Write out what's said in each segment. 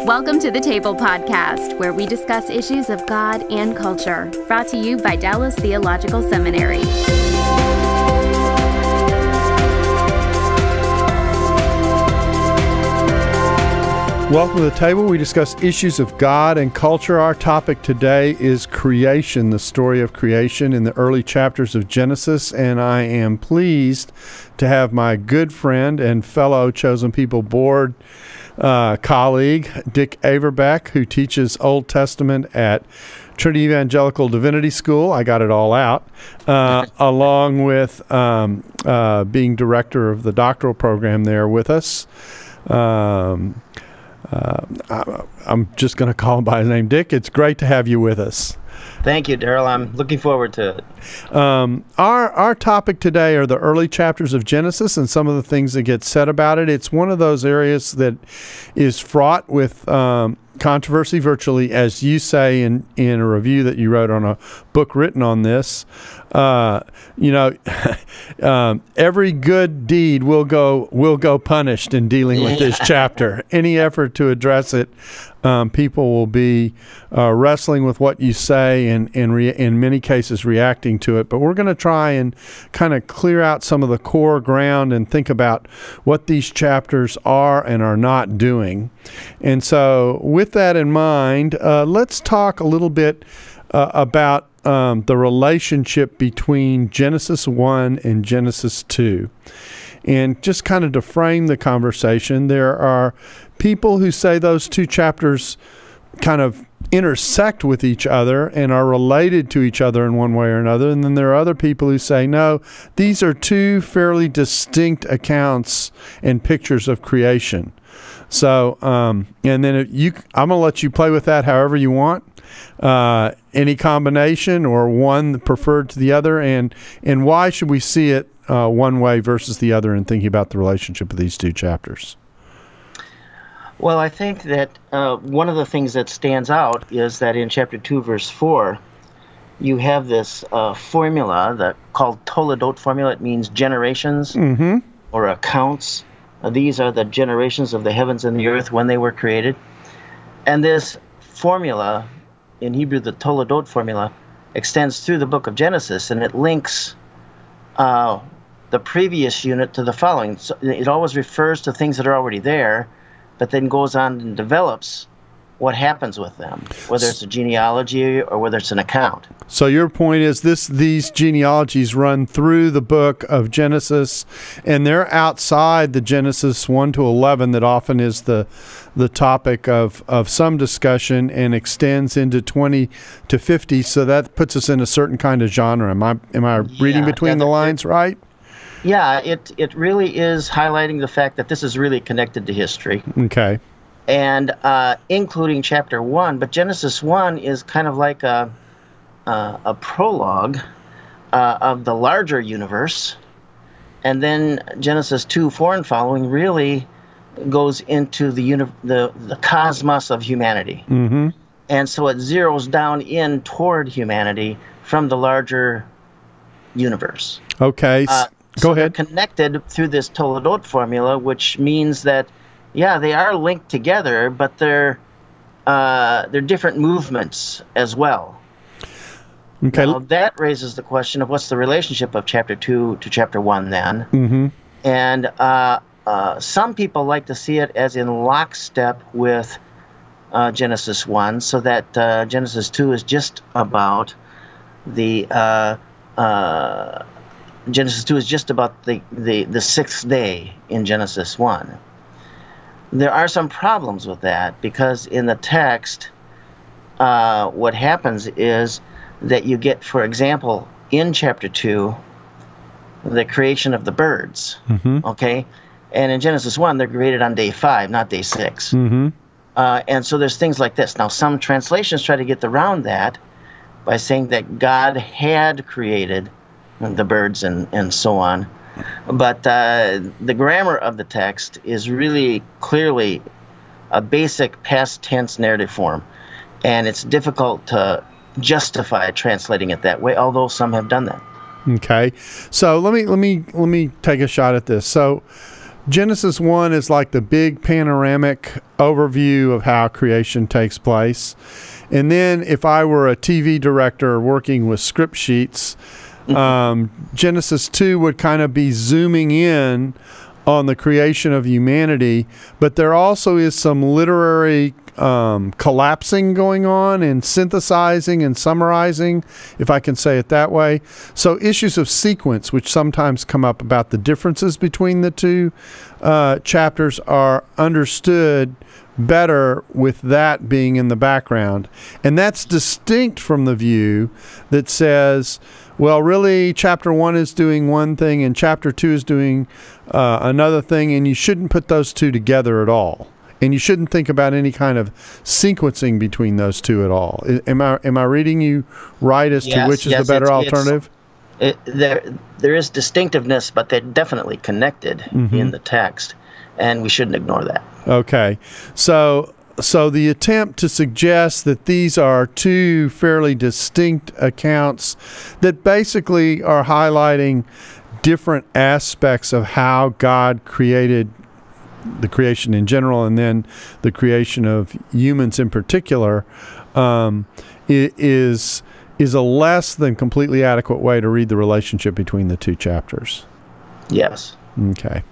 Welcome to the Table Podcast, where we discuss issues of God and culture. Brought to you by Dallas Theological Seminary. Welcome to the table. We discuss issues of God and culture. Our topic today is creation, the story of creation in the early chapters of Genesis. And I am pleased to have my good friend and fellow Chosen People Board colleague, Dick Averbeck, who teaches Old Testament at Trinity Evangelical Divinity School. I got it all out, along with being director of the doctoral program there with us. I'm just going to call him by his name. Dick, it's great to have you with us. Thank you, Darrell. I'm looking forward to it. Our topic today are the early chapters of Genesis and some of the things that get said about it. It's one of those areas that is fraught with controversy, virtually, as you say in a review that you wrote on a book written on this. Every good deed will go punished in dealing with this chapter. Any effort to address it, people will be wrestling with what you say and in many cases reacting to it. But we're going to try and kind of clear out some of the core ground and think about what these chapters are and are not doing. And so with that in mind, let's talk a little bit about the relationship between Genesis 1 and Genesis 2. And just kind of to frame the conversation, there are people who say those two chapters kind of intersect with each other and are related to each other in one way or another. And then there are other people who say, no, these are two fairly distinct accounts and pictures of creation. So, and then I'm going to let you play with that however you want. Any combination or one preferred to the other, and why should we see it one way versus the other in thinking about the relationship of these two chapters? Well, I think that one of the things that stands out is that in chapter 2, verse 4, you have this formula called Toledot formula. It means generations or accounts. These are the generations of the heavens and the earth when they were created. And this formula, in Hebrew, the Toledot formula, extends through the book of Genesis, and it links the previous unit to the following. So it always refers to things that are already there, but then goes on and develops what happens with them, whether it's a genealogy or whether it's an account. So your point is these genealogies run through the book of Genesis, and they're outside the Genesis 1 to 11 that often is the topic of some discussion and extends into 20 to 50. So that puts us in a certain kind of genre. Am I reading between the lines right? Yeah, it really is highlighting the fact that this is really connected to history. Okay. And including chapter 1, but Genesis 1 is kind of like a prologue of the larger universe, and then Genesis 2, 4, and following really goes into the cosmos of humanity. Mm-hmm. And so it zeroes down in toward humanity from the larger universe. Okay, go ahead. They're connected through this Toledot formula, which means that yeah, they are linked together, but they're different movements as well. Okay. Now, that raises the question of what's the relationship of chapter 2 to chapter 1 then. Mm-hmm. And some people like to see it as in lockstep with Genesis 1, so that Genesis 2 is just about the Genesis 2 is just about the sixth day in Genesis 1. There are some problems with that, because in the text, what happens is that you get, for example, in chapter 2, the creation of the birds, okay? And in Genesis 1, they're created on day 5, not day 6. Mm-hmm. And so there's things like this. Now, some translations try to get around that by saying that God had created the birds and so on. But the grammar of the text is really clearly a basic past tense narrative form, and it's difficult to justify translating it that way, although some have done that. Okay, so let me take a shot at this. So Genesis 1 is like the big panoramic overview of how creation takes place. And then if I were a TV director working with script sheets, Genesis 2 would kind of be zooming in on the creation of humanity, but there also is some literary collapsing going on and synthesizing and summarizing, if I can say it that way. So issues of sequence, which sometimes come up about the differences between the two chapters, are understood better with that being in the background. And that's distinct from the view that says, well, really, chapter 1 is doing one thing and chapter 2 is doing another thing, and you shouldn't put those two together at all. And you shouldn't think about any kind of sequencing between those two at all. Am I reading you right as to which is the better alternative? There is distinctiveness, but they're definitely connected in the text, and we shouldn't ignore that. Okay. So the attempt to suggest that these are two fairly distinct accounts that basically are highlighting different aspects of how God created the creation in general and then the creation of humans in particular is a less than completely adequate way to read the relationship between the two chapters. Yes. Okay.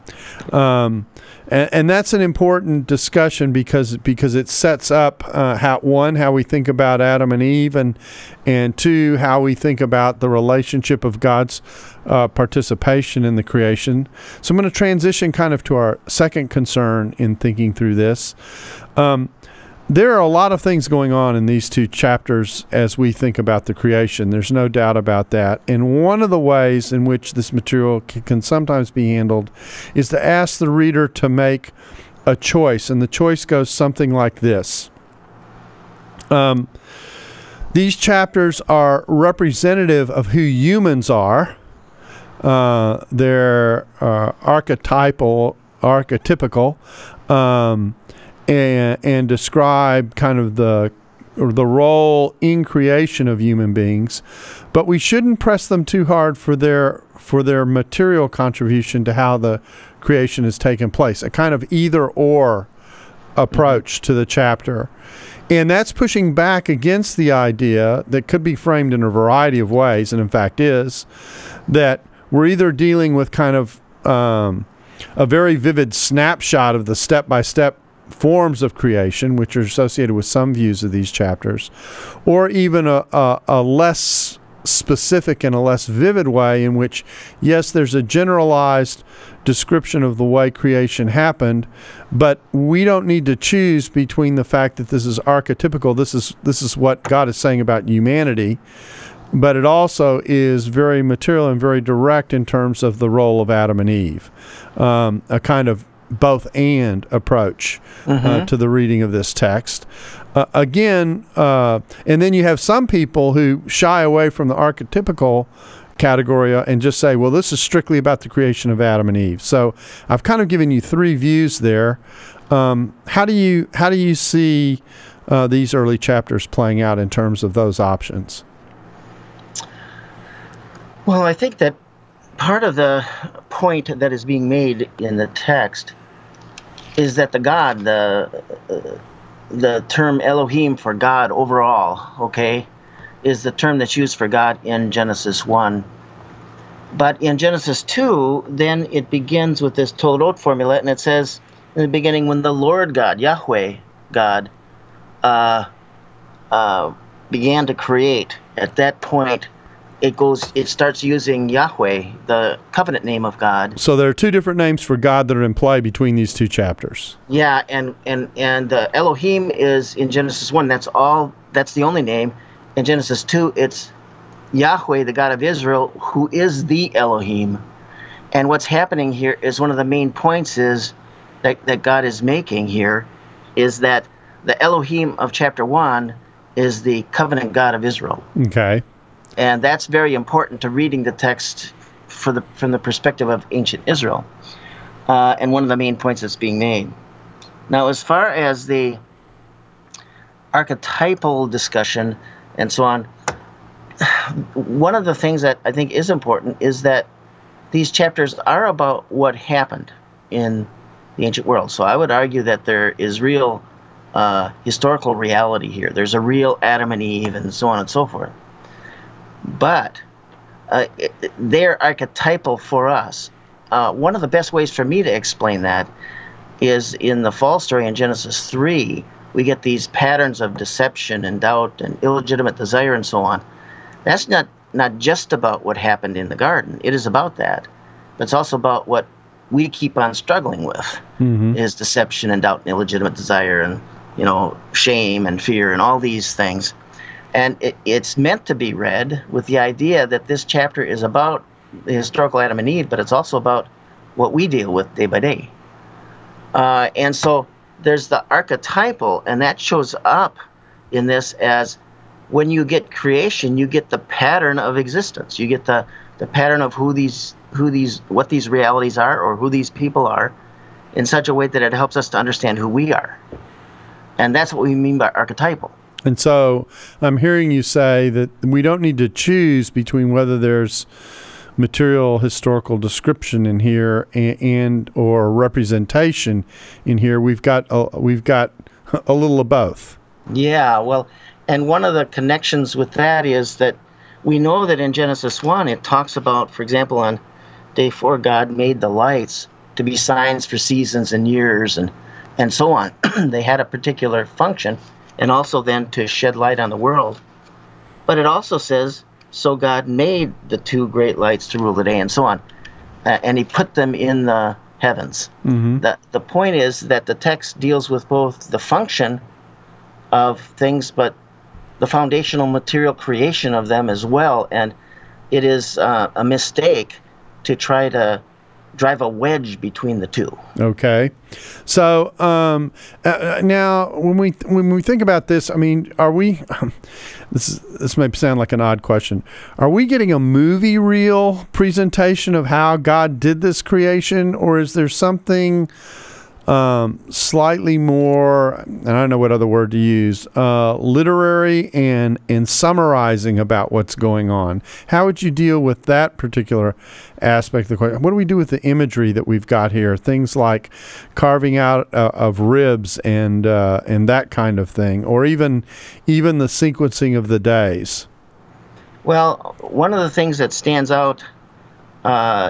And that's an important discussion because it sets up how we think about Adam and Eve, and two, how we think about the relationship of God's participation in the creation. So I'm going to transition kind of to our second concern in thinking through this. There are a lot of things going on in these two chapters as we think about the creation. There's no doubt about that. And one of the ways in which this material can sometimes be handled is to ask the reader to make a choice. And the choice goes something like this. These chapters are representative of who humans are. They're archetypical, and describe kind of the role in creation of human beings, but we shouldn't press them too hard for their material contribution to how the creation has taken place. A kind of either-or approach to the chapter. And that's pushing back against the idea that could be framed in a variety of ways, and in fact is, that we're either dealing with kind of a very vivid snapshot of the step-by-step forms of creation, which are associated with some views of these chapters, or even a less specific and a less vivid way in which, yes, there's a generalized description of the way creation happened, but we don't need to choose between the fact that this is archetypical, this is what God is saying about humanity, but it also is very material and very direct in terms of the role of Adam and Eve. A kind of both-and approach to the reading of this text. And then you have some people who shy away from the archetypical category and just say, well, this is strictly about the creation of Adam and Eve. So I've kind of given you three views there. How do you see these early chapters playing out in terms of those options? Well, I think that part of the point that is being made in the text is that the term Elohim for God overall, okay, is the term that's used for God in Genesis 1. But in Genesis 2, then it begins with this Toldot formula, and it says in the beginning, when the Lord God, Yahweh God, began to create, at that point, it starts using Yahweh, the covenant name of God. So there are two different names for God that are in play between these two chapters. Yeah, and Elohim is in Genesis 1. That's the only name. In Genesis 2, it's Yahweh, the God of Israel, who is the Elohim. And what's happening here is one of the main points is that God is making here is that the Elohim of chapter 1 is the covenant God of Israel. Okay. And that's very important to reading the text from the perspective of ancient Israel. And one of the main points that's being made. Now, as far as the archetypal discussion and so on, one of the things that I think is important is that these chapters are about what happened. in the ancient world. So I would argue that there is real historical reality here. There's a real Adam and Eve and so on and so forth. But they're archetypal for us. One of the best ways for me to explain that is in the fall story in Genesis 3, we get these patterns of deception and doubt and illegitimate desire and so on. That's not just about what happened in the garden. It is about that. But it's also about what we keep on struggling with, is deception and doubt and illegitimate desire and, shame and fear and all these things. And it's meant to be read with the idea that this chapter is about the historical Adam and Eve, but it's also about what we deal with day by day. And so there's the archetypal, and that shows up in this as when you get creation, you get the pattern of existence. You get the pattern of what these realities are or who these people are in such a way that it helps us to understand who we are. And that's what we mean by archetypal. And so I'm hearing you say that we don't need to choose between whether there's material historical description in here and or representation in here. We've got a little of both. Yeah, well, and one of the connections with that is that we know that in Genesis 1 it talks about, for example, on day 4, God made the lights to be signs for seasons and years and so on. They had a particular function, and also then to shed light on the world. But it also says, so God made the 2 great lights to rule the day and so on. And he put them in the heavens. The point is that the text deals with both the function of things, but the foundational material creation of them as well. And it is a mistake to try to drive a wedge between the two. Okay. So now when we think about this, I mean, are we this may sound like an odd question. Are we getting a movie reel presentation of how God did this creation, or is there something slightly more, and I don't know what other word to use, literary and summarizing about what's going on? How would you deal with that particular aspect of the question? What do we do with the imagery that we've got here? Things like carving out of ribs and that kind of thing, or even the sequencing of the days. Well, one of the things that stands out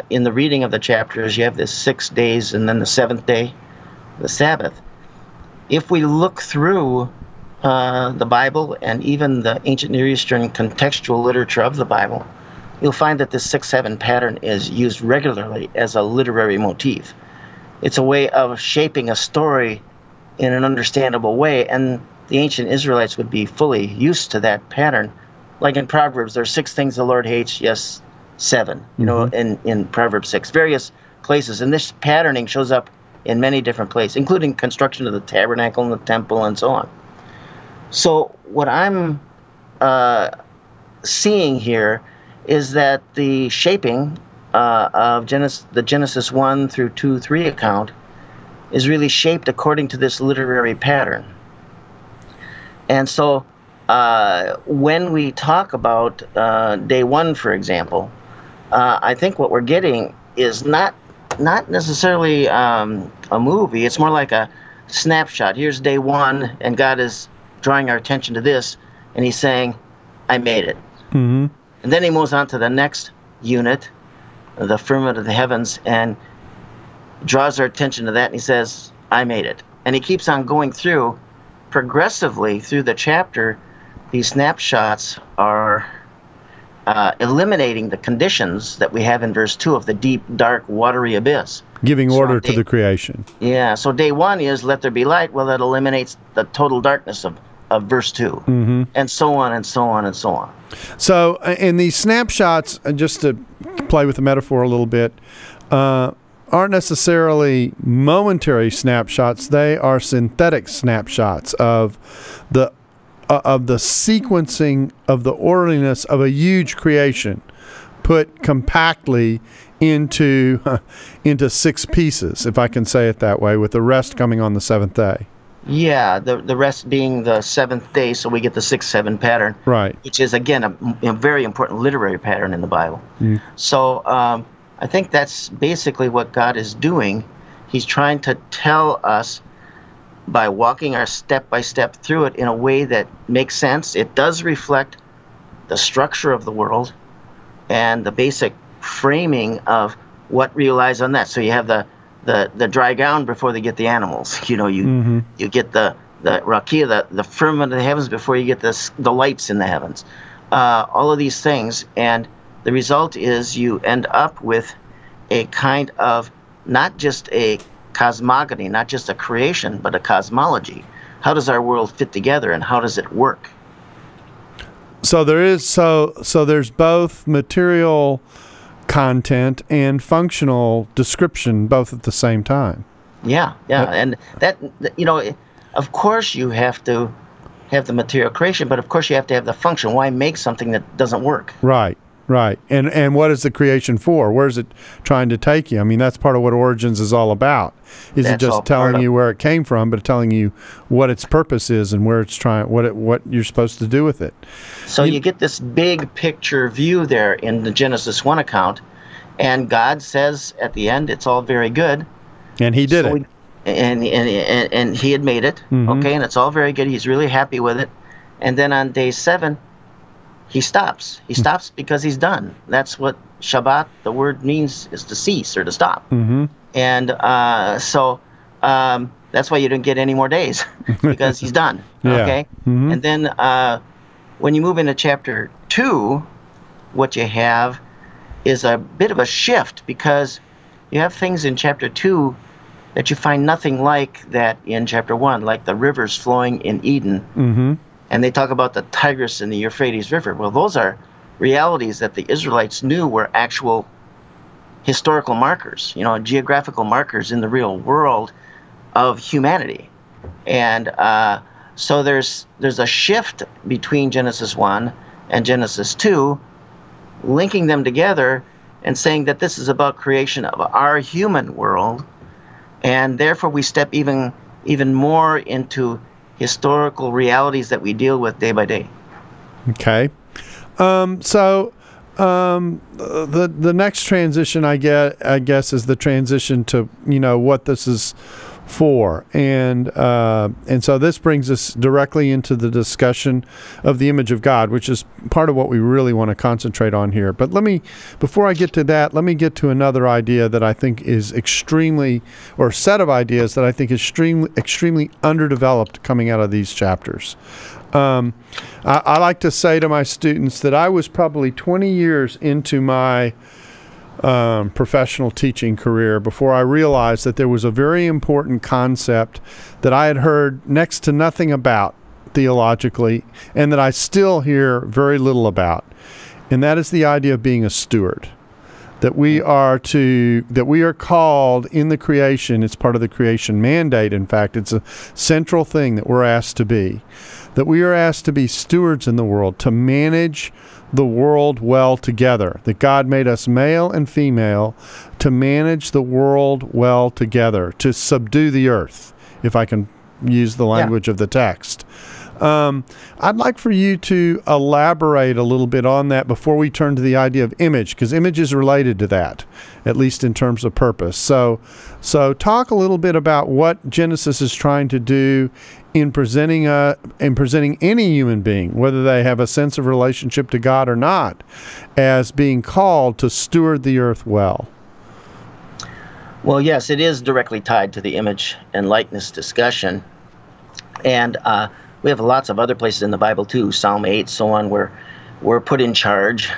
in the reading of the chapter is you have this 6 days and then the 7th day, the Sabbath. If we look through the Bible and even the ancient Near Eastern contextual literature of the Bible, you'll find that this 6-7 pattern is used regularly as a literary motif. It's a way of shaping a story in an understandable way, and the ancient Israelites would be fully used to that pattern. Like in Proverbs, there are 6 things the Lord hates, yes, 7, in Proverbs 6, various places. And this patterning shows up in many different places, including construction of the tabernacle and the temple and so on. So what I'm seeing here is that the shaping of the Genesis 1 through 2, 3 account is really shaped according to this literary pattern. And so when we talk about day 1, for example, I think what we're getting is not necessarily a movie. It's more like a snapshot. Here's day 1, and God is drawing our attention to this, and he's saying, I made it. And then he moves on to the next unit, the firmament of the heavens, and draws our attention to that, and he says, I made it. And he keeps on going through, progressively through the chapter. These snapshots are eliminating the conditions that we have in verse 2 of the deep, dark, watery abyss. Giving order to the creation. Yeah, so day 1 is let there be light. Well, that eliminates the total darkness of verse 2, and so on and so on and so on. So in these snapshots, just to play with the metaphor a little bit, aren't necessarily momentary snapshots. They are synthetic snapshots of the sequencing of the orderliness of a huge creation put compactly into 6 pieces, if I can say it that way, with the rest coming on the 7th day. Yeah, the rest being the 7th day, so we get the 6-7 pattern, right? Which is, again, a very important literary pattern in the Bible. So I think that's basically what God is doing. He's trying to tell us by walking our step by step through it in a way that makes sense. It does reflect the structure of the world and the basic framing of what relies on that. So you have the dry ground before they get the animals. You know, you get the rakia, the firmament of the heavens before you get the lights in the heavens. All of these things, and the result is you end up with a kind of not just a cosmogony, not just a creation, but a cosmology. How does our world fit together, and how does it work? So there's both material content and functional description both at the same time. Yeah, and that, you know, of course you have to have the material creation, but of course you have to have the function. Why make something that doesn't work? Right. And what is the creation for? Where is it trying to take you? I mean, that's part of what Origins is all about. Isn't just telling you where it came from, but telling you what its purpose is and where it's trying, what you're supposed to do with it. So you get this big picture view there in the Genesis 1 account, and God says at the end, it's all very good. And he did it. And he had made it, okay, and it's all very good. He's really happy with it. And then on day 7, he stops. He stops because he's done. That's what Shabbat, the word means, is to cease or to stop. And so that's why you didn't get any more days, because he's done, okay? And then when you move into chapter 2, what you have is a bit of a shift, because you have things in chapter 2 that you find nothing like that in chapter 1, like the rivers flowing in Eden. And they talk about the Tigris and the Euphrates River. Well, those are realities that the Israelites knew were actual historical markers, you know, geographical markers in the real world of humanity. And so there's a shift between Genesis 1 and Genesis 2, linking them together and saying that this is about creation of our human world, and therefore we step even more into historical realities that we deal with day by day. Okay. So the next transition I guess is the transition to, you know, what this is for, and so this brings us directly into the discussion of the image of God, which is part of what we really want to concentrate on here. But before I get to that, let me get to another idea that I think is or set of ideas that I think is extremely underdeveloped coming out of these chapters. I like to say to my students that I was probably 20 years into my professional teaching career before I realized that there was a very important concept that I had heard next to nothing about theologically, and that I still hear very little about, and that is the idea of being a steward. That we are called in the creation. It's part of the creation mandate. In fact, it's a central thing that we're asked to be. That we are asked to be stewards in the world, to manage the world well together. That God made us male and female to manage the world well together, to subdue the earth, if I can use the language of the text. I'd like for you to elaborate a little bit on that before we turn to the idea of image, because image is related to that, at least in terms of purpose. So talk a little bit about what Genesis is trying to do in presenting any human being, whether they have a sense of relationship to God or not, as being called to steward the earth well. Well, yes, it is directly tied to the image and likeness discussion. And we have lots of other places in the Bible too, Psalm 8, so on, where we're put in charge.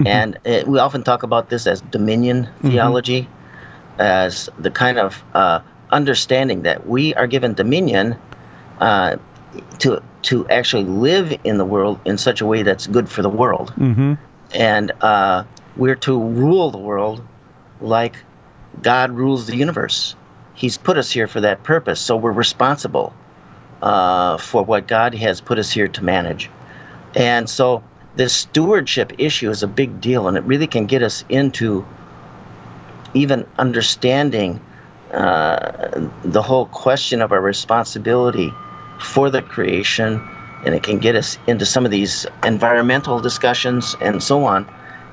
And we often talk about this as dominion theology, as the kind of understanding that we are given dominion to actually live in the world in such a way that's good for the world. And we're to rule the world like God rules the universe. He's put us here for that purpose, so we're responsible for what God has put us here to manage. And so this stewardship issue is a big deal, and it really can get us into even understanding the whole question of our responsibility for the creation, and it can get us into some of these environmental discussions and so on,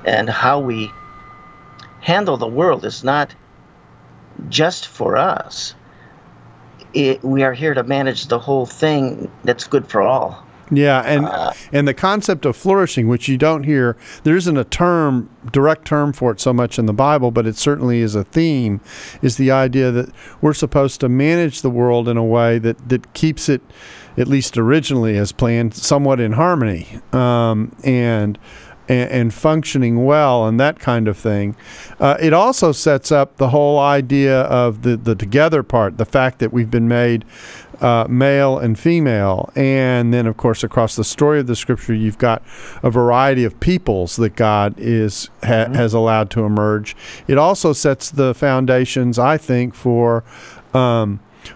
and how we handle the world is not just for us. We are here to manage the whole thing that's good for all. Yeah, and the concept of flourishing, which you don't hear, there isn't a direct term for it so much in the Bible, but it certainly is a theme, is the idea that we're supposed to manage the world in a way that keeps it, at least originally as planned, somewhat in harmony, and functioning well and that kind of thing. It also sets up the whole idea of the together part, the fact that we've been made male and female, and then of course across the story of the Scripture you've got a variety of peoples that God has allowed to emerge. It also sets the foundations, I think, for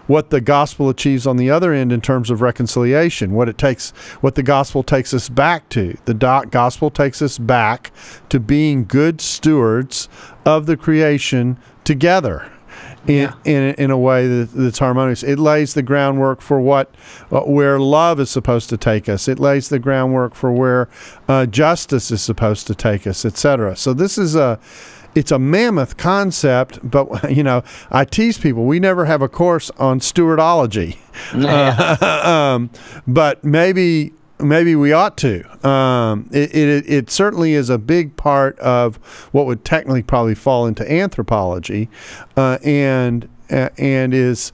what the gospel achieves on the other end in terms of reconciliation, what the gospel takes us back to. The gospel takes us back to being good stewards of the creation together in a way that's harmonious. It lays the groundwork for where love is supposed to take us. It lays the groundwork for where justice is supposed to take us, etc. So this is it's a mammoth concept, but I tease people. We never have a course on stewardology, but maybe we ought to. It certainly is a big part of what would technically probably fall into anthropology, and is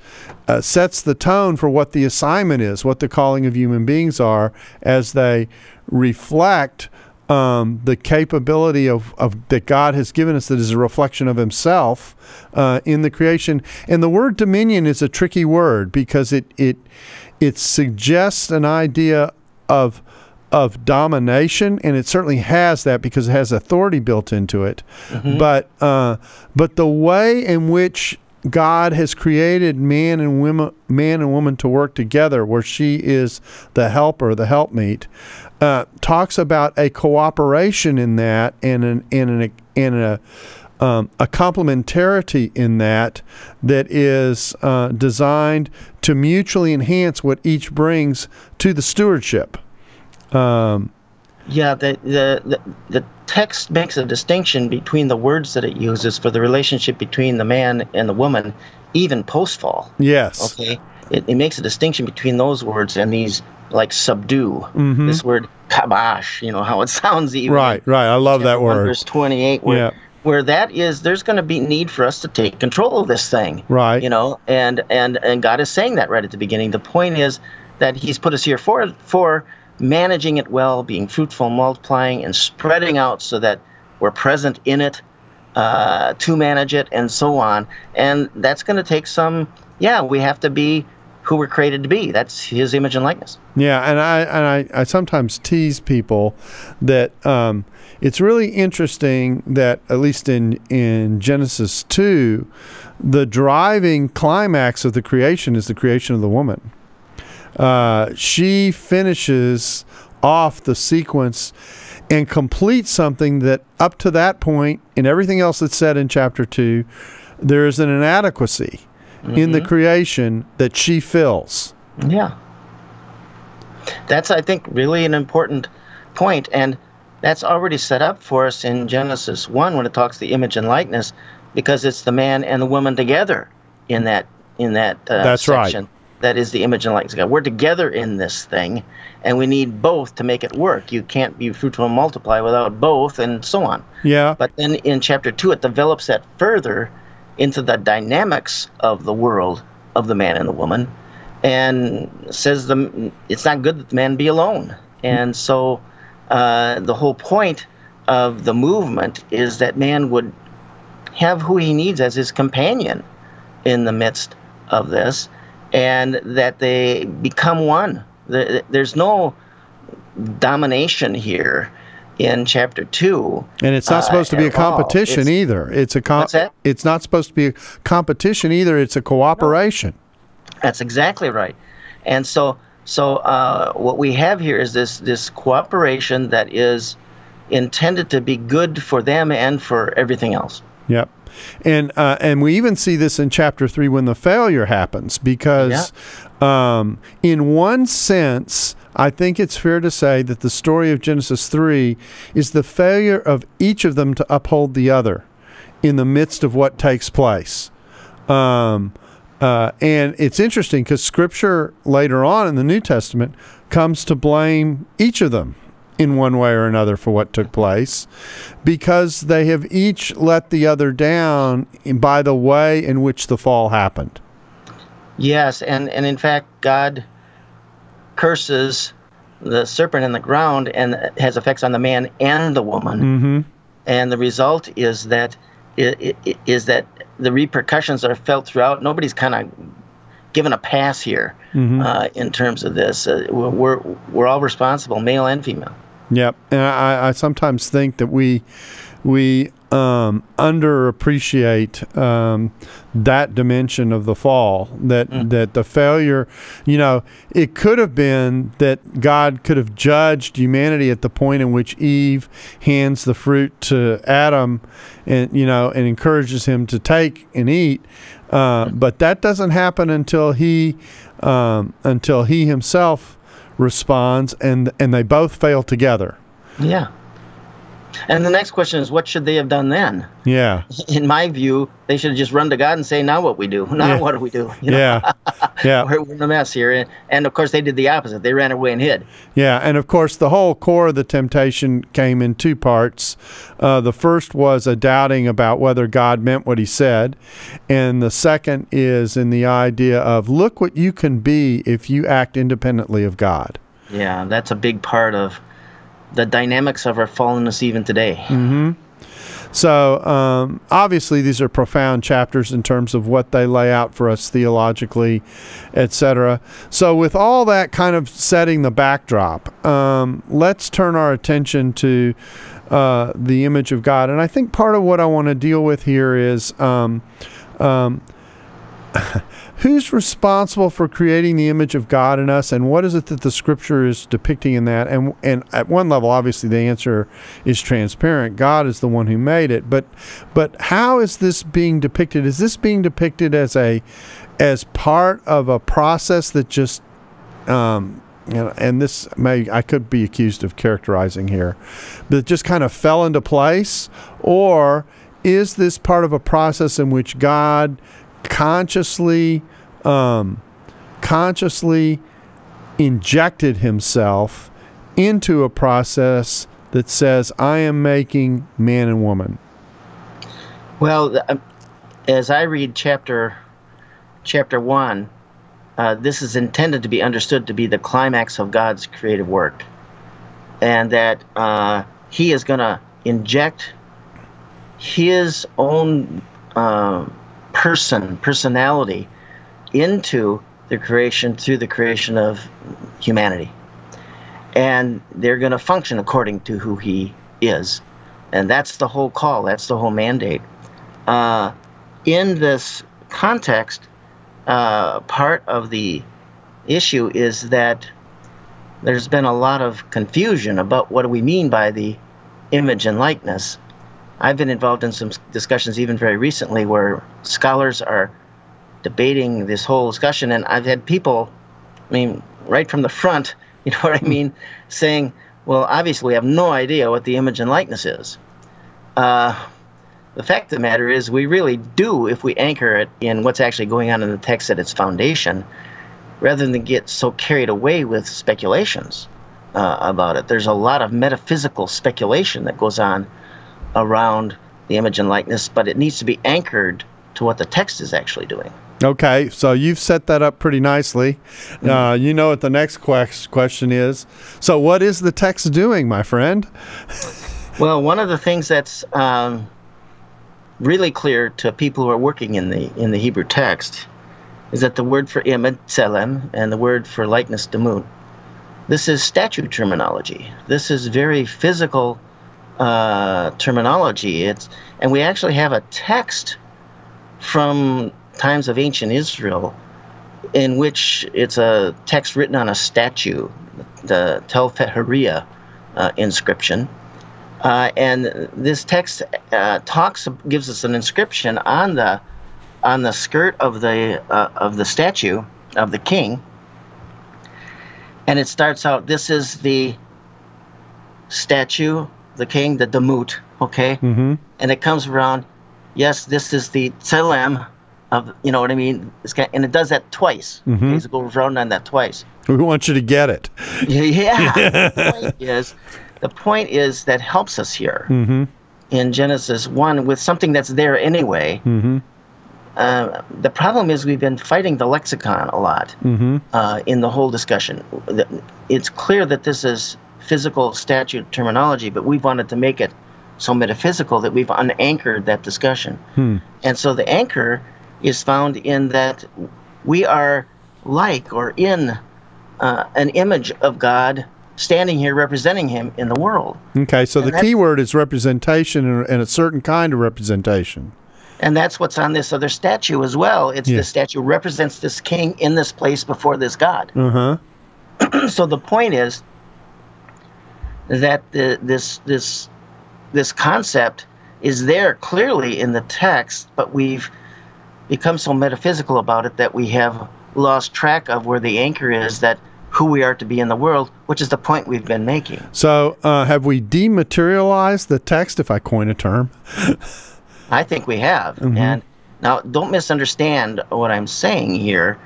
sets the tone for what the assignment is, what the calling of human beings are, as they reflect the capability of that God has given us, that is a reflection of Himself in the creation. And the word dominion is a tricky word because it suggests an idea of domination, and it certainly has that because it has authority built into it. Mm-hmm. But the way in which God has created man and woman to work together, where she is the helper, the helpmeet, talks about a cooperation in that, and a complementarity in that is designed to mutually enhance what each brings to the stewardship. The text makes a distinction between the words that it uses for the relationship between the man and the woman, even post-fall. Yes. Okay. It makes a distinction between those words and these, like subdue. Mm-hmm. This word kabash, how it sounds even. Right. I love that word. Verse 28, where that is, there's going to be need for us to take control of this thing. Right. And God is saying that right at the beginning. The point is that He's put us here for managing it well, being fruitful, multiplying, and spreading out so that we're present in it to manage it, and so on. And that's going to take we have to be who we're created to be. That's His image and likeness. Yeah, and I sometimes tease people that it's really interesting that, at least in Genesis 2, the driving climax of the creation is the creation of the woman. She finishes off the sequence and completes something that up to that point, in everything else that's said in chapter 2, there is an inadequacy in the creation that she fills. Yeah. That's, I think, really an important point, and that's already set up for us in Genesis 1 when it talks the image and likeness, because it's the man and the woman together in that that's section. Right. That is the image and likeness of God. We're together in this thing, and we need both to make it work. You can't be fruitful and multiply without both, and so on. Yeah. But then in chapter 2, it develops that further into the dynamics of the world of the man and the woman, and says it's not good that the man be alone. And so the whole point of the movement is that man would have who he needs as his companion in the midst of this, and that they become one. There's no domination here in chapter 2. And it's not supposed to be a competition either. It's not supposed to be a competition either. It's a cooperation. No. That's exactly right. And so what we have here is this cooperation that is intended to be good for them and for everything else. Yep. And we even see this in chapter 3 when the failure happens, because in one sense, I think it's fair to say that the story of Genesis 3 is the failure of each of them to uphold the other in the midst of what takes place. And it's interesting because Scripture later on in the New Testament comes to blame each of them in one way or another for what took place, because they have each let the other down by the way in which the fall happened. Yes, and in fact, God curses the serpent in the ground, and it has effects on the man and the woman. Mm-hmm. And the result is that the repercussions are felt throughout. Nobody's kind of given a pass here in terms of this. We're all responsible, male and female. Yep, and I sometimes think that we underappreciate that dimension of the fall. That the failure, it could have been that God could have judged humanity at the point in which Eve hands the fruit to Adam, and and encourages him to take and eat. But that doesn't happen until he himself responds, and they both fail together. Yeah. And the next question is, what should they have done then? Yeah. In my view, they should have just run to God and say, now what we do? Now what do we do? Yeah. Yeah. We're in a mess here. And of course, they did the opposite. They ran away and hid. Yeah. And of course, the whole core of the temptation came in two parts. The first was a doubting about whether God meant what he said. And the second is in the idea of, look what you can be if you act independently of God. Yeah, that's a big part of the dynamics of our fallenness even today. Mm-hmm. So obviously these are profound chapters in terms of what they lay out for us theologically, etc. So with all that kind of setting the backdrop, let's turn our attention to the image of God. And I think part of what I want to deal with here is who's responsible for creating the image of God in us, and what is it that the Scripture is depicting in that? And at one level, obviously, the answer is transparent. God is the one who made it. But how is this being depicted? Is this being depicted as part of a process that just and this I could be accused of characterizing here, but just kind of fell into place, or is this part of a process in which God consciously injected himself into a process that says, I am making man and woman? Well, as I read chapter 1, this is intended to be understood to be the climax of God's creative work, and that he is going to inject his own personality into the creation through the creation of humanity, and they're going to function according to who he is, and that's the whole call. That's the whole mandate. In this context, part of the issue is that there's been a lot of confusion about what do we mean by the image and likeness. I've been involved in some discussions even very recently where scholars are debating this whole discussion, and I've had people, right from the front, you know what I mean, saying, well, obviously we have no idea what the image and likeness is. The fact of the matter is we really do if we anchor it in what's actually going on in the text at its foundation, rather than get so carried away with speculations about it. There's a lot of metaphysical speculation that goes on around the image and likeness, but it needs to be anchored to what the text is actually doing. Okay, so you've set that up pretty nicely. You know what the next question is. So what is the text doing, my friend? Well, one of the things that's really clear to people who are working in the Hebrew text is that the word for image, tselem, and the word for likeness, demut, this is statue terminology. This is very physical terminology. And we actually have a text from times of ancient Israel in which it's a text written on a statue, the Tel Fehariah inscription. And this text gives us an inscription on the skirt of the statue of the king, and it starts out, this is the statue, the king, the demut, okay? Mm-hmm. And it comes around, yes, this is the tselem, of, you know what I mean? And it does that twice. Okay, so it goes around on that twice. We want you to get it. Yeah. The point is that helps us here in Genesis 1 with something that's there anyway. The problem is we've been fighting the lexicon a lot in the whole discussion. It's clear that this is physical statute terminology, but we've wanted to make it so metaphysical that we've unanchored that discussion. And so the anchor is found in that we are like or in an image of God standing here representing him in the world. Okay, so the key word is representation and a certain kind of representation. And that's what's on this other statue as well. It's the statue represents this king in this place before this God. So the point is that this concept is there clearly in the text, but we've become so metaphysical about it that we have lost track of where the anchor is, that who we are to be in the world, which is the point we've been making. So have we dematerialized the text, if I coin a term? I think we have. And now, don't misunderstand what I'm saying here.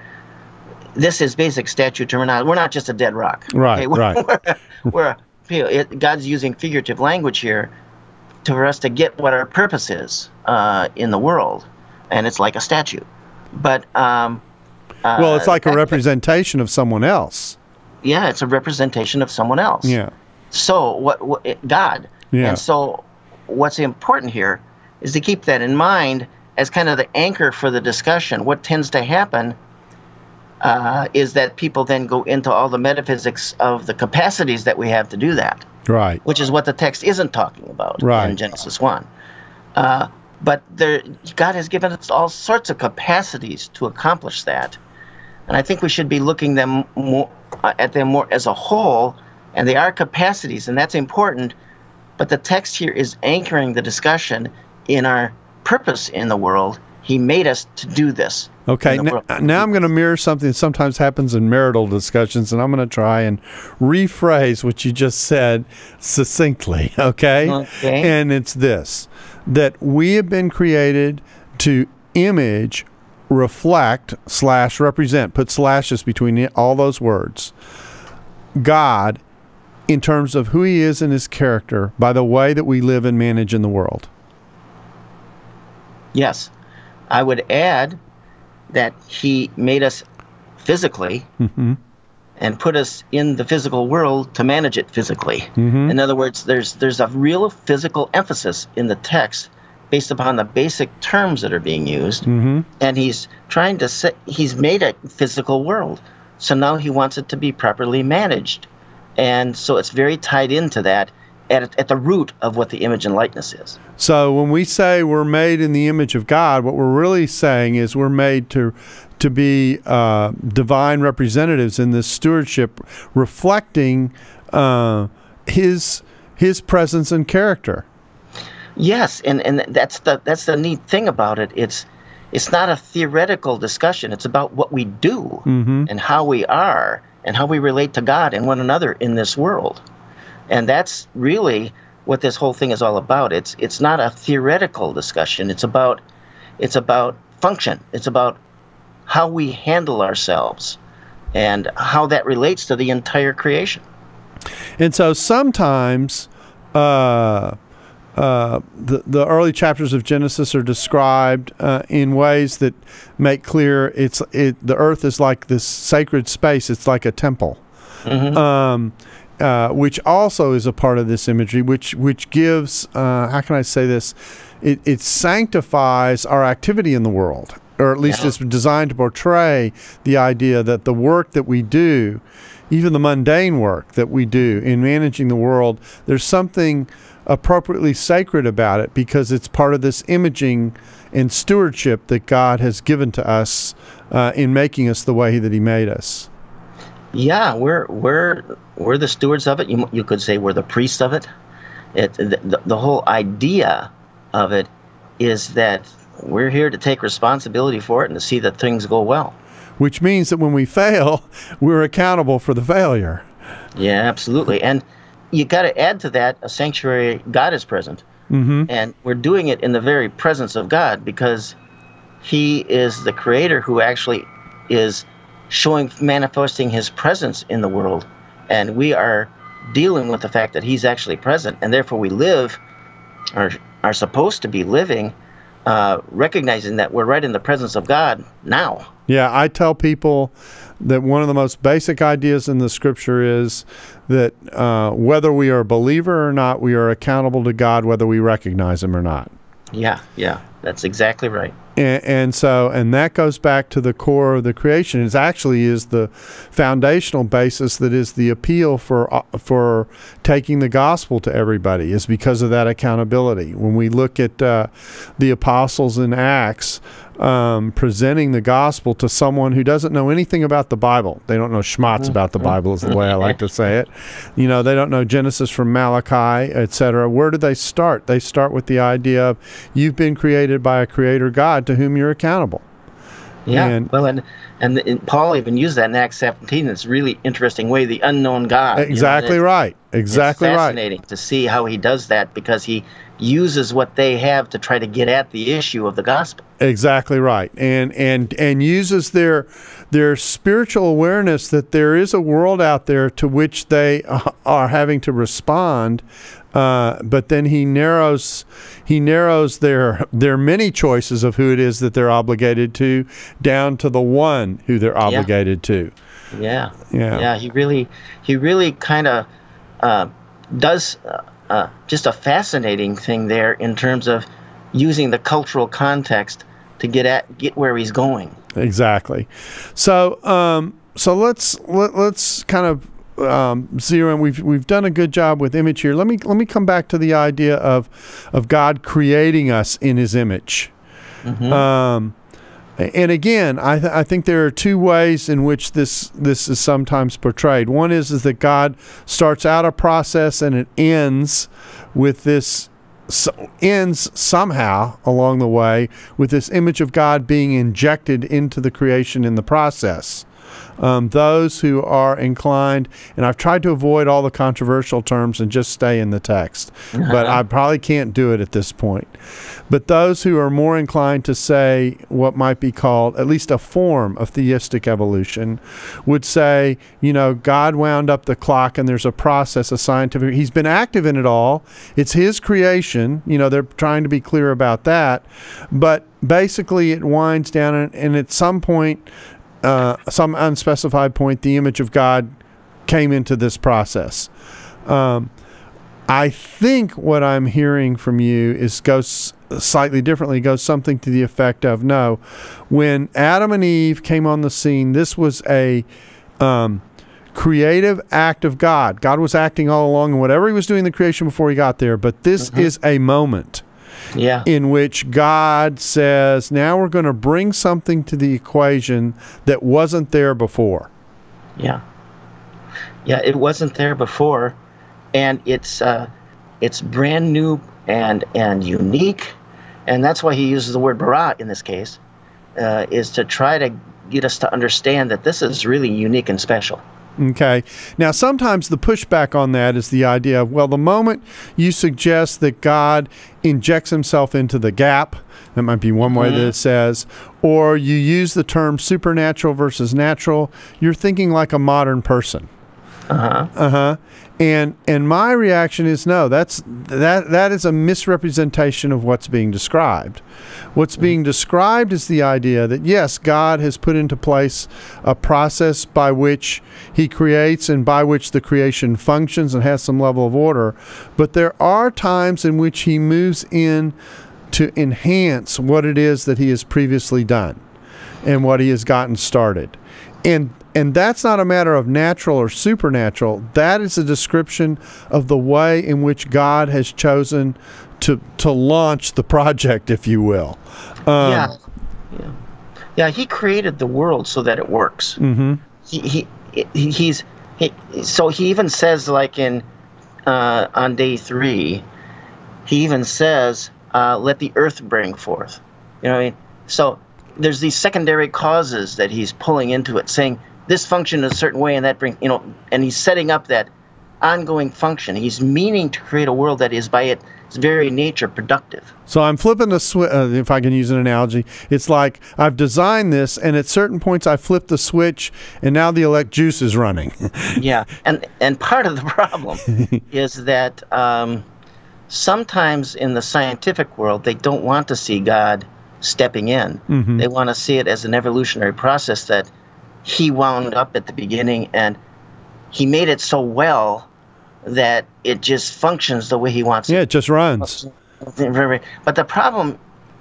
This is basic statute terminology. We're not just a dead rock. Right, okay? God's using figurative language here for us to get what our purpose is in the world. And it's like a statue. But well, it's like a representation of someone else. Yeah, it's a representation of someone else. Yeah. So God. Yeah. And so what's important here is to keep that in mind as kind of the anchor for the discussion. What tends to happen is that people then go into all the metaphysics of the capacities that we have to do that. Right. Which is what the text isn't talking about in Genesis 1. But God has given us all sorts of capacities to accomplish that. And I think we should be looking at them more as a whole, and they are capacities, and that's important. But the text here is anchoring the discussion in our purpose in the world. He made us to do this. Okay, now I'm going to mirror something that sometimes happens in marital discussions, and I'm going to try and rephrase what you just said succinctly, okay? And it's this, that we have been created to image, reflect, / represent, put slashes between all those words, God in terms of who he is and his character by the way that we live and manage in the world. Yes. I would add that he made us physically and put us in the physical world to manage it physically. In other words, there's a real physical emphasis in the text based upon the basic terms that are being used. And he's trying to he's made a physical world. So now he wants it to be properly managed. And so it's very tied into that at the root of what the image and likeness is. So when we say we're made in the image of God, what we're really saying is we're made to be divine representatives in this stewardship, reflecting his presence and character. Yes, and that's the neat thing about it. It's not a theoretical discussion. It's about what we do and how we are and how we relate to God and one another in this world. And that's really what this whole thing is all about. It's not a theoretical discussion. It's about function. It's about how we handle ourselves and how that relates to the entire creation. And so sometimes the early chapters of Genesis are described in ways that make clear the earth is like this sacred space. It's like a temple. Which also is a part of this imagery, which gives, how can I say this? It sanctifies our activity in the world, or at least it's designed to portray the idea that the work that we do, even the mundane work that we do in managing the world, there's something appropriately sacred about it because it's part of this imaging and stewardship that God has given to us in making us the way that he made us. Yeah, we're the stewards of it. You could say we're the priests of it. The whole idea of it is that we're here to take responsibility for it and to see that things go well. Which means that when we fail, we're accountable for the failure. Yeah, absolutely. And you got to add to that a sanctuary. God is present, and we're doing it in the very presence of God because he is the creator who actually is manifesting his presence in the world. And we are dealing with the fact that he's actually present, and therefore we live, or are supposed to be living, recognizing that we're right in the presence of God now. Yeah, I tell people that one of the most basic ideas in the Scripture is that whether we are a believer or not, we are accountable to God whether we recognize him or not. Yeah, that's exactly right. And that goes back to the core of the creation. It actually is the foundational basis that is the appeal for taking the gospel to everybody, is because of that accountability. When we look at the apostles in Acts presenting the gospel to someone who doesn't know anything about the Bible, they don't know schmatz about the Bible is the way I like to say it. They don't know Genesis from Malachi, etc. Where do they start? They start with the idea of you've been created by a creator God to whom you're accountable. Yeah, and Paul even used that in Acts 17. It's a really interesting way, the unknown God. Exactly right. Exactly right. It's fascinating to see how he does that, because he uses what they have to try to get at the issue of the gospel. Exactly right. And uses their spiritual awareness that there is a world out there to which they are having to respond. But then he narrows their many choices of who it is that they're obligated to down to the one who they're obligated to. Yeah. He really kind of does just a fascinating thing there in terms of using the cultural context to get where he's going. Exactly. So let's kind of zero in. We've done a good job with image here. Let me come back to the idea of God creating us in his image. Mm-hmm. And again, I think there are two ways in which this is sometimes portrayed. One is that God starts out a process and it ends somehow along the way with this image of God being injected into the creation in the process. Those who are inclined, and I've tried to avoid all the controversial terms and just stay in the text, but I probably can't do it at this point. But those who are more inclined to say what might be called at least a form of theistic evolution would say, God wound up the clock and there's a process, a scientific, he's been active in it all. It's his creation. They're trying to be clear about that. But basically it winds down and at some point, some unspecified point, the image of God came into this process. I think what I'm hearing from you goes slightly differently, goes something to the effect of, no, when Adam and Eve came on the scene, this was a creative act of God. God was acting all along in whatever he was doing in the creation before he got there, but this is a moment in which God says, now we're going to bring something to the equation that wasn't there before. Yeah, it wasn't there before, and it's brand new and unique, and that's why he uses the word bara in this case, is to try to get us to understand that this is really unique and special. Okay. Now, sometimes the pushback on that is the idea of, well, the moment you suggest that God injects himself into the gap, that might be one way that it says, or you use the term supernatural versus natural, you're thinking like a modern person. And my reaction is no, that is a misrepresentation of what's being described. What's being described is the idea that yes, God has put into place a process by which he creates and by which the creation functions and has some level of order, but there are times in which he moves in to enhance what it is that he has previously done and what he has gotten started. And that's not a matter of natural or supernatural. That is a description of the way in which God has chosen to launch the project, if you will. He created the world so that it works. So he even says, like on day 3, he even says, let the earth bring forth. You know what I mean? So there's these secondary causes that he's pulling into it, saying this function in a certain way, and that brings, and he's setting up that ongoing function. He's meaning to create a world that is by its very nature productive. So I'm flipping the switch, if I can use an analogy. It's like I've designed this, and at certain points I flip the switch, and now the elect juice is running. Yeah, and part of the problem is that sometimes in the scientific world, they don't want to see God stepping in. Mm-hmm. They want to see it as an evolutionary process that he wound up at the beginning, and he made it so well that it just functions the way he wants it. Yeah, it just runs. But the problem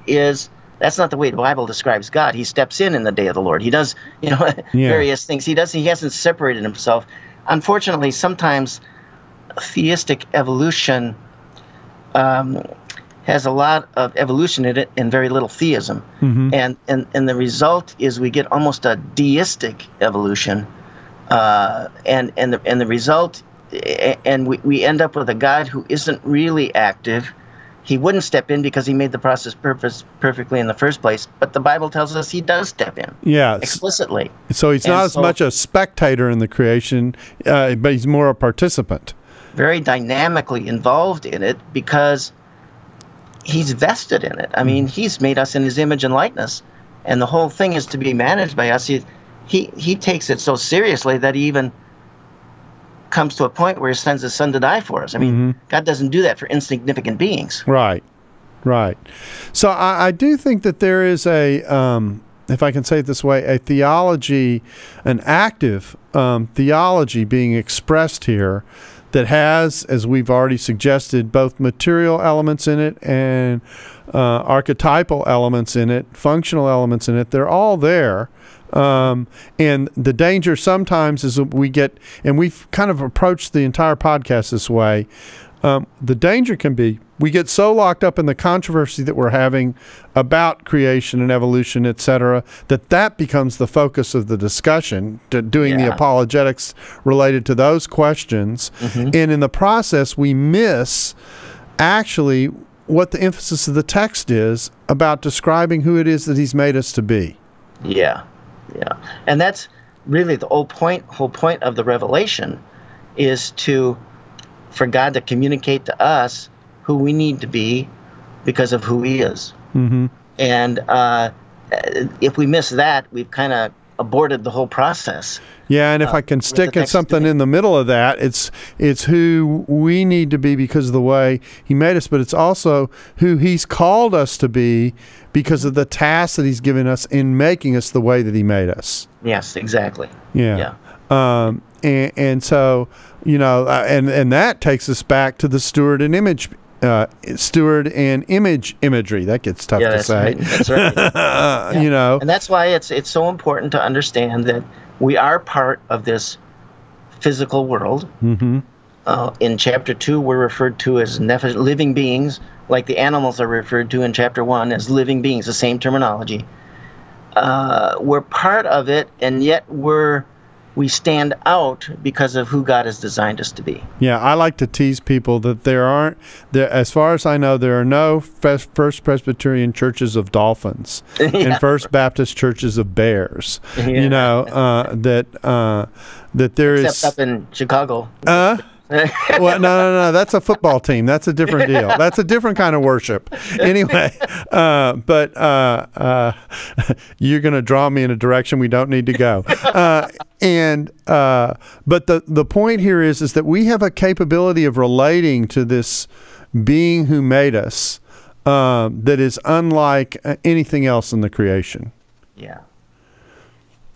is that's not the way the Bible describes God. He steps in the day of the Lord. He does, various things. He hasn't separated himself. Unfortunately, sometimes theistic evolution has a lot of evolution in it and very little theism. Mm-hmm. And the result is we get almost a deistic evolution. And the result, and we end up with a God who isn't really active. He wouldn't step in because he made the process perfectly in the first place. But the Bible tells us he does step in. Yeah, explicitly. So he's not as much a spectator in the creation, but he's more a participant. Very dynamically involved in it because he's vested in it. I mean, he's made us in his image and likeness, and the whole thing is to be managed by us. He takes it so seriously that he even comes to a point where he sends his son to die for us. I mean, God doesn't do that for insignificant beings. Right. So I do think that there is a, if I can say it this way, a theology, an active theology being expressed here that has, as we've already suggested, both material elements in it and archetypal elements in it, functional elements in it. They're all there. And the danger sometimes is that we get, and we've kind of approached the entire podcast this way, the danger can be we get so locked up in the controversy that we're having about creation and evolution, etc., that becomes the focus of the discussion, doing the apologetics related to those questions. Mm-hmm. And in the process, we miss actually what the emphasis of the text is about describing who it is that he's made us to be. Yeah. And that's really the whole point of the revelation is for God to communicate to us who we need to be because of who he is. Mm-hmm. And if we miss that, we've kind of aborted the whole process. Yeah, and if I can stick at something in the middle of that, it's who we need to be because of the way he made us, but it's also who he's called us to be because of the task that he's given us in making us the way that he made us. Yes, exactly. Yeah. And so, and that takes us back to the steward and image imagery. That gets tough to say. Right. That's right. And that's why it's so important to understand that we are part of this physical world. Mm-hmm. In chapter 2, we're referred to as living beings, like the animals are referred to in chapter 1 as living beings, the same terminology. We're part of it, and yet we stand out because of who God has designed us to be. Yeah, I like to tease people that as far as I know, there are no First Presbyterian churches of dolphins and First Baptist churches of bears. That there is. Except up in Chicago. Well, no, that's a football team. That's a different deal. That's a different kind of worship. Anyway, but you're going to draw me in a direction we don't need to go. But the point here is that we have a capability of relating to this being who made us that is unlike anything else in the creation. Yeah.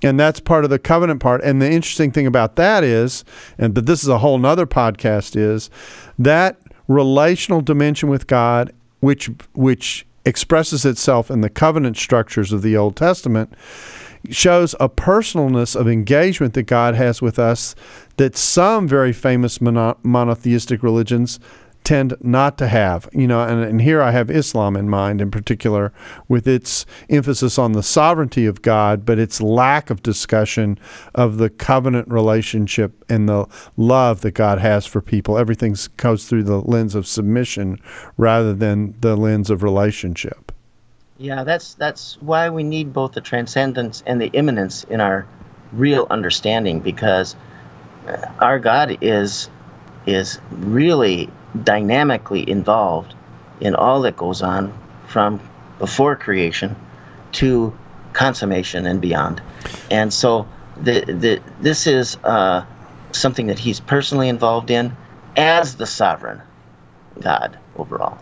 And that's part of the covenant part. And the interesting thing about that is, but this is a whole nother podcast, is that relational dimension with God, which expresses itself in the covenant structures of the Old Testament, shows a personalness of engagement that God has with us that some very famous monotheistic religions tend not to have, and here I have Islam in mind in particular, with its emphasis on the sovereignty of God, but its lack of discussion of the covenant relationship and the love that God has for people. Everything goes through the lens of submission rather than the lens of relationship. Yeah, that's why we need both the transcendence and the immanence in our real understanding, because our God is is really dynamically involved in all that goes on from before creation to consummation and beyond. And so this is something that he's personally involved in as the sovereign God overall.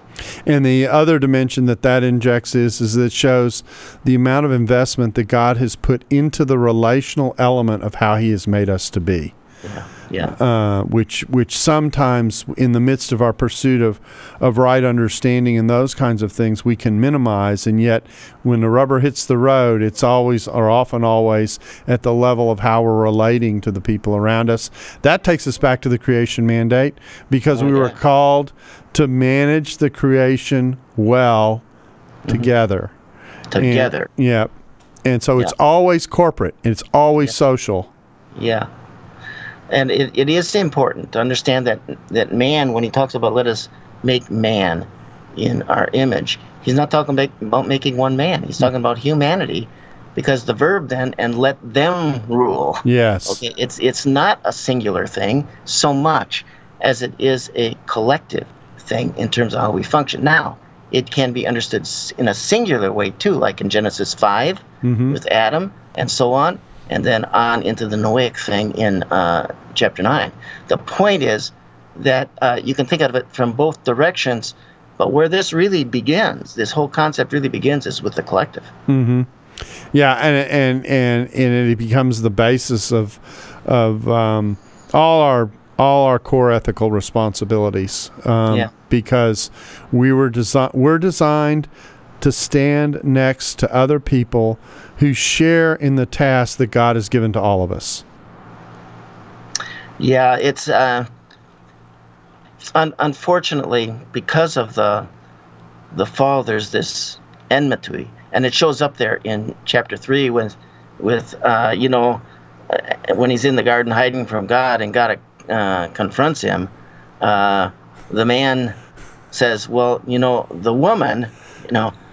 And the other dimension that injects is that it shows the amount of investment that God has put into the relational element of how he has made us to be. Which sometimes in the midst of our pursuit of right understanding and those kinds of things we can minimize, and yet when the rubber hits the road, it's always, or often always, at the level of how we're relating to the people around us. That takes us back to the creation mandate, because we were called to manage the creation well together. And so it's always corporate, and it's always social. Yeah. And it is important to understand that man, when he talks about let us make man in our image, he's not talking about making one man. He's talking about humanity, because the verb then, and let them rule. Yes. Okay. It's not a singular thing so much as it is a collective thing in terms of how we function. Now, it can be understood in a singular way too, like in Genesis 5 with Adam and so on, and then on into the Noahic thing in chapter 9. The point is that you can think of it from both directions, but where this really begins, this whole concept really begins, is with the collective. Yeah, and it becomes the basis of all our core ethical responsibilities. Because we're designed to stand next to other people who share in the task that God has given to all of us. Yeah, it's unfortunately, because of the fall, there's this enmity, and it shows up there in chapter 3 with when he's in the garden hiding from God, and God confronts him. The man says, "Well, the woman."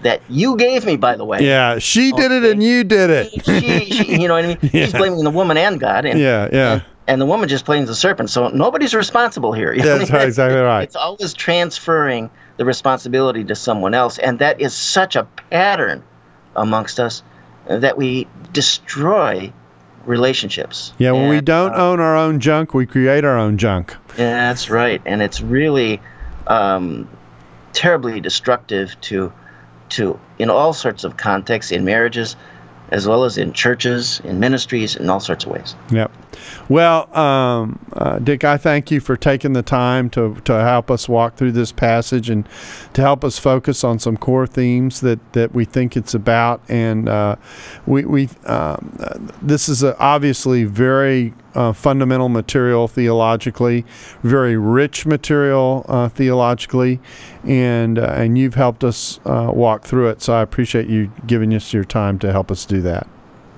That you gave me, by the way. Yeah, she did it and you did it. She you know what I mean? He's blaming the woman and God. And the woman just blames the serpent. So nobody's responsible here. That's exactly right. It's always transferring the responsibility to someone else. And that is such a pattern amongst us that we destroy relationships. Yeah, when we don't own our own junk, we create our own junk. Yeah, that's right. And it's really terribly destructive to in all sorts of contexts, in marriages as well as in churches, in ministries, in all sorts of ways. Yep. Well, Dick, I thank you for taking the time to help us walk through this passage and to help us focus on some core themes that we think it's about. And this is obviously very fundamental material theologically, very rich material theologically, and you've helped us walk through it. So I appreciate you giving us your time to help us do that.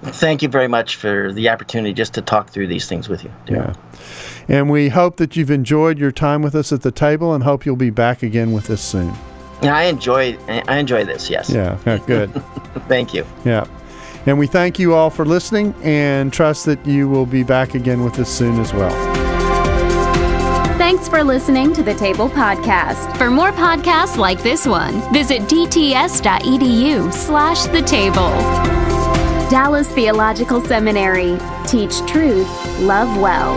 Thank you very much for the opportunity just to talk through these things with you. Yeah. And we hope that you've enjoyed your time with us at the table, and hope you'll be back again with us soon. I enjoy this, yes. Yeah, good. Thank you. Yeah. And we thank you all for listening, and trust that you will be back again with us soon as well. Thanks for listening to the Table Podcast. For more podcasts like this one, visit dts.edu/the table. Dallas Theological Seminary. Teach truth, love well.